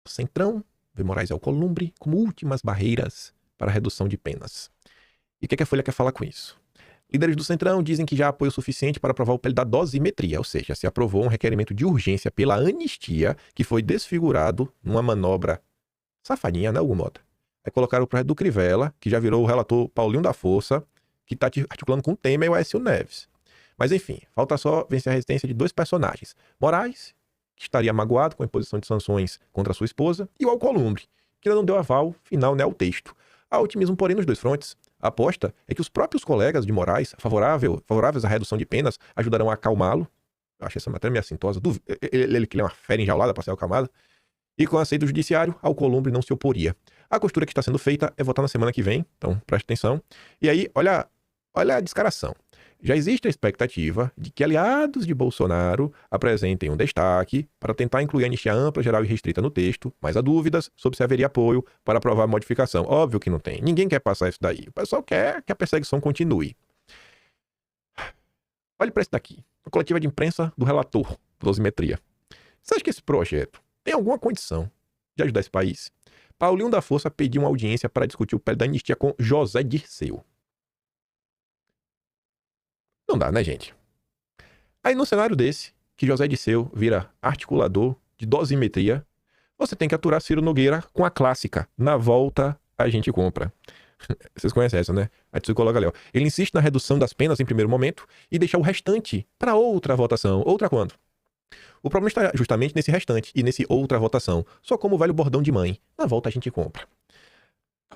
Centrão vê Moraes e Alcolumbre como últimas barreiras para a redução de penas. E o que a Folha quer falar com isso? Líderes do Centrão dizem que já há apoio suficiente para aprovar o PL da dosimetria, ou seja, se aprovou um requerimento de urgência pela anistia que foi desfigurado numa manobra safadinha, né, Hugo Mota? Aí colocaram o projeto do Crivella, que já virou o relator Paulinho da Força, que está articulando com o Temer e o Aécio Neves. Mas enfim, falta só vencer a resistência de dois personagens. Moraes, que estaria magoado com a imposição de sanções contra sua esposa, e o Alcolumbre, que ainda não deu aval final, né, ao texto. Há otimismo, porém, nos dois frontes. A aposta é que os próprios colegas de Moraes, favoráveis à redução de penas, ajudarão a acalmá-lo. Eu acho essa matéria meio assintosa. Ele que é uma fera enjaulada para ser acalmada. E com o aceito do judiciário, Alcolumbre não se oporia. A costura que está sendo feita é votar na semana que vem, então preste atenção. E aí, olha a descaração. Já existe a expectativa de que aliados de Bolsonaro apresentem um destaque para tentar incluir a anistia ampla, geral e restrita no texto, mas há dúvidas sobre se haveria apoio para aprovar a modificação. Óbvio que não tem. Ninguém quer passar isso daí. O pessoal quer que a perseguição continue. Olhe para isso daqui. A coletiva de imprensa do relator do Dosimetria. Você acha que esse projeto tem alguma condição de ajudar esse país? Paulinho da Força pediu uma audiência para discutir o PL da anistia com José Dirceu. Não dá, né, gente? Aí, no cenário desse, que José Dirceu vira articulador de dosimetria, você tem que aturar Ciro Nogueira com a clássica: na volta a gente compra. Vocês conhecem essa, né? Aí você coloca ali, ó. Ele insiste na redução das penas em primeiro momento e deixa o restante para outra votação. Outra quando? O problema está justamente nesse restante e nesse outra votação. Só como o velho bordão de mãe: na volta a gente compra.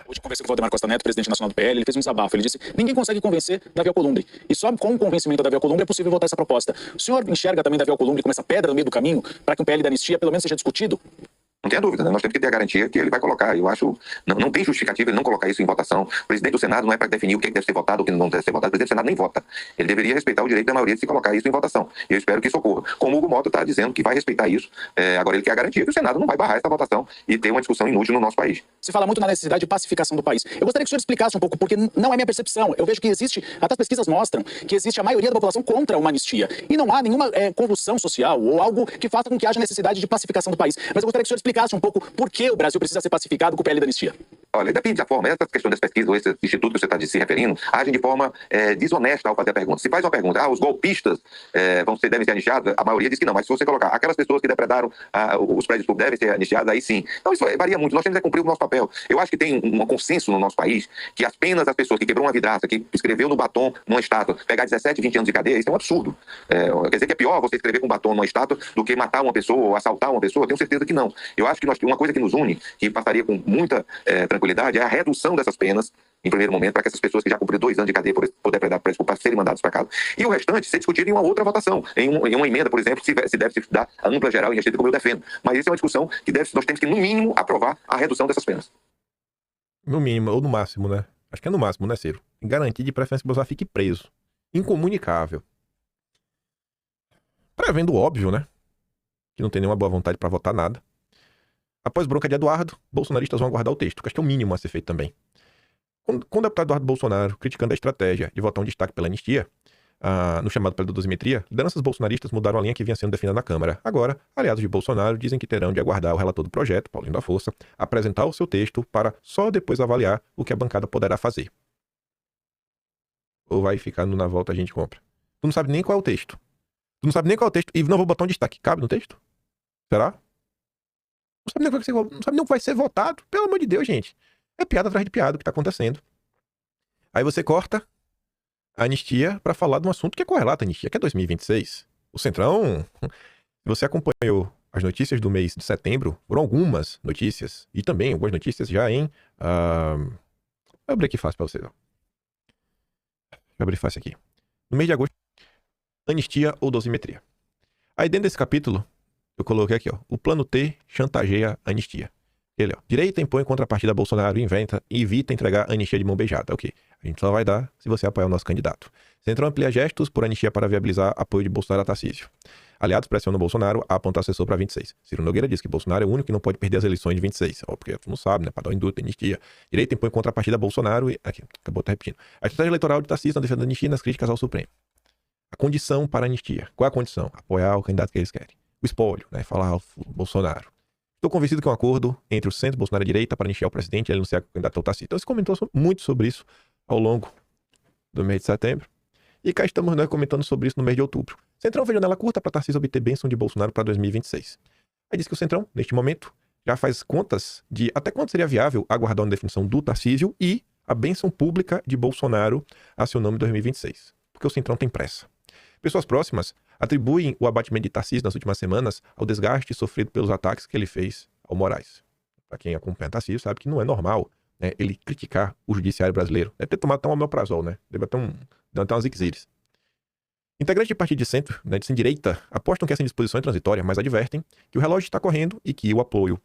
Hoje conversei com o Valdemar Costa Neto, presidente nacional do PL, ele fez um desabafo. Ele disse: ninguém consegue convencer Davi Alcolumbre. E só com o convencimento da Davi Alcolumbre é possível votar essa proposta. O senhor enxerga também Davi Alcolumbre como essa pedra no meio do caminho para que o PL da anistia pelo menos seja discutido? Não tenha dúvida, né? Nós temos que ter a garantia que ele vai colocar. Eu acho, não tem justificativa ele não colocar isso em votação. O presidente do Senado não é para definir o que deve ser votado ou o que não deve ser votado. O presidente do Senado nem vota. Ele deveria respeitar o direito da maioria de se colocar isso em votação. E eu espero que isso ocorra. Como o Hugo Mota está dizendo que vai respeitar isso, agora ele quer a garantia que o Senado não vai barrar essa votação e ter uma discussão inútil no nosso país. Se fala muito na necessidade de pacificação do país. Eu gostaria que o senhor explicasse um pouco, porque não é minha percepção. Eu vejo que existe, até as pesquisas mostram, que existe a maioria da população contra uma anistia. E não há nenhuma convulsão social ou algo que faça com que haja necessidade de pacificação do país. Mas eu gostaria que o senhor explicasse um pouco por que o Brasil precisa ser pacificado com o PL da anistia. Olha, depende da forma. Essa questão das pesquisas, ou esse instituto que você está se referindo, agem de forma desonesta ao fazer a pergunta. Se faz uma pergunta: os golpistas devem ser anistiados, a maioria diz que não. Mas se você colocar aquelas pessoas que depredaram os prédios públicos devem ser anistiadas, aí sim. Então isso varia muito. Nós temos que cumprir o nosso papel. Eu acho que tem um consenso no nosso país que apenas as pessoas que quebrou uma vidraça, que escreveu no batom numa estátua, pegar 17, 20 anos de cadeia, isso é um absurdo. Quer dizer que é pior você escrever com batom numa estátua do que matar uma pessoa ou assaltar uma pessoa? Eu tenho certeza que não. Eu acho que uma coisa que nos une, que passaria com muita tranquilidade, é a redução dessas penas, em primeiro momento, para que essas pessoas que já cumpriram 2 anos de cadeia por depredar para serem mandados para casa. E o restante ser discutido em uma outra votação, em uma emenda, por exemplo, se deve se dar a ampla, geral e restrita, como eu defendo. Mas isso é uma discussão que nós temos que, no mínimo, aprovar a redução dessas penas. No mínimo, ou no máximo, né? Acho que é no máximo, né, Ciro? Garantir de preferência que o Bolsonaro fique preso. Incomunicável. Prevendo o óbvio, né? Que não tem nenhuma boa vontade para votar nada. Após bronca de Eduardo, bolsonaristas vão aguardar o texto, que acho que é o mínimo a ser feito também. Com o deputado Eduardo Bolsonaro criticando a estratégia de votar um destaque pela anistia, no chamado pela dosimetria, lideranças bolsonaristas mudaram a linha que vinha sendo definida na Câmara. Agora, aliados de Bolsonaro dizem que terão de aguardar o relator do projeto, Paulinho da Força, apresentar o seu texto para só depois avaliar o que a bancada poderá fazer. Ou vai ficando na volta a gente compra. Tu não sabe nem qual é o texto. E não vou botar um destaque. Cabe no texto? Será? Não sabe nem o que vai ser votado. Pelo amor de Deus, gente. É piada atrás de piada o que tá acontecendo. Aí você corta a anistia para falar de um assunto que é correlato à anistia, que é 2026. O Centrão, se você acompanhou as notícias do mês de setembro, foram algumas notícias, e também algumas notícias já em... Vou abrir aqui fácil para vocês. Ó. Vou abrir fácil aqui. No mês de agosto, anistia ou dosimetria. Aí dentro desse capítulo, eu coloquei aqui, ó, o plano T chantageia a anistia. Ele, ó, direita impõe contrapartida a Bolsonaro e evita entregar anistia de mão beijada. Ok, a gente só vai dar se você apoiar o nosso candidato. Centrão amplia gestos por anistia para viabilizar apoio de Bolsonaro a Tarcísio. Aliados pressionam Bolsonaro a apontar assessor para 26. Ciro Nogueira diz que Bolsonaro é o único que não pode perder as eleições de 26. Ó, porque tu não sabe, né? Para dar um indulto, anistia. Direita impõe contrapartida a Bolsonaro e... Aqui, acabou tá repetindo. A estratégia eleitoral de Tarcísio na defesa da anistia e nas críticas ao Supremo. A condição para a anistia. Qual é a condição? Apoiar o candidato que eles querem. O espólio, né? Falar o Bolsonaro. Estou convencido que é um acordo entre o centro, Bolsonaro e a direita para anistiar o presidente e ele anunciar que o candidato ao Tarcísio. Então, se comentou muito sobre isso ao longo do mês de setembro. E cá estamos nós comentando sobre isso no mês de outubro. Centrão vê janela curta para Tarcísio obter bênção de Bolsonaro para 2026. Aí diz que o Centrão, neste momento, já faz contas de até quanto seria viável aguardar uma definição do Tarcísio e a bênção pública de Bolsonaro a seu nome em 2026. Porque o Centrão tem pressa. Pessoas próximas atribuem o abatimento de Tarcísio nas últimas semanas ao desgaste sofrido pelos ataques que ele fez ao Moraes. Para quem acompanha Tarcísio sabe que não é normal, né, ele criticar o judiciário brasileiro. Deve ter tomado até um omeprazol, né? Deve ter até umas ixíris. Integrantes de partido de centro, né, de centro-direita, apostam que essa indisposição é transitória, mas advertem que o relógio está correndo e que o apoio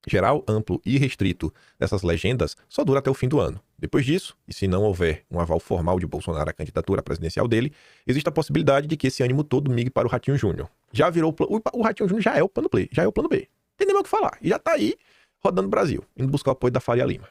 geral, amplo e restrito dessas legendas só dura até o fim do ano. Depois disso, e se não houver um aval formal de Bolsonaro à candidatura presidencial dele, existe a possibilidade de que esse ânimo todo migre para o Ratinho Júnior. Já virou o Ratinho Júnior já é o plano B, já é o plano B. Tem nem mais o que falar. E já tá aí rodando o Brasil, indo buscar o apoio da Faria Lima.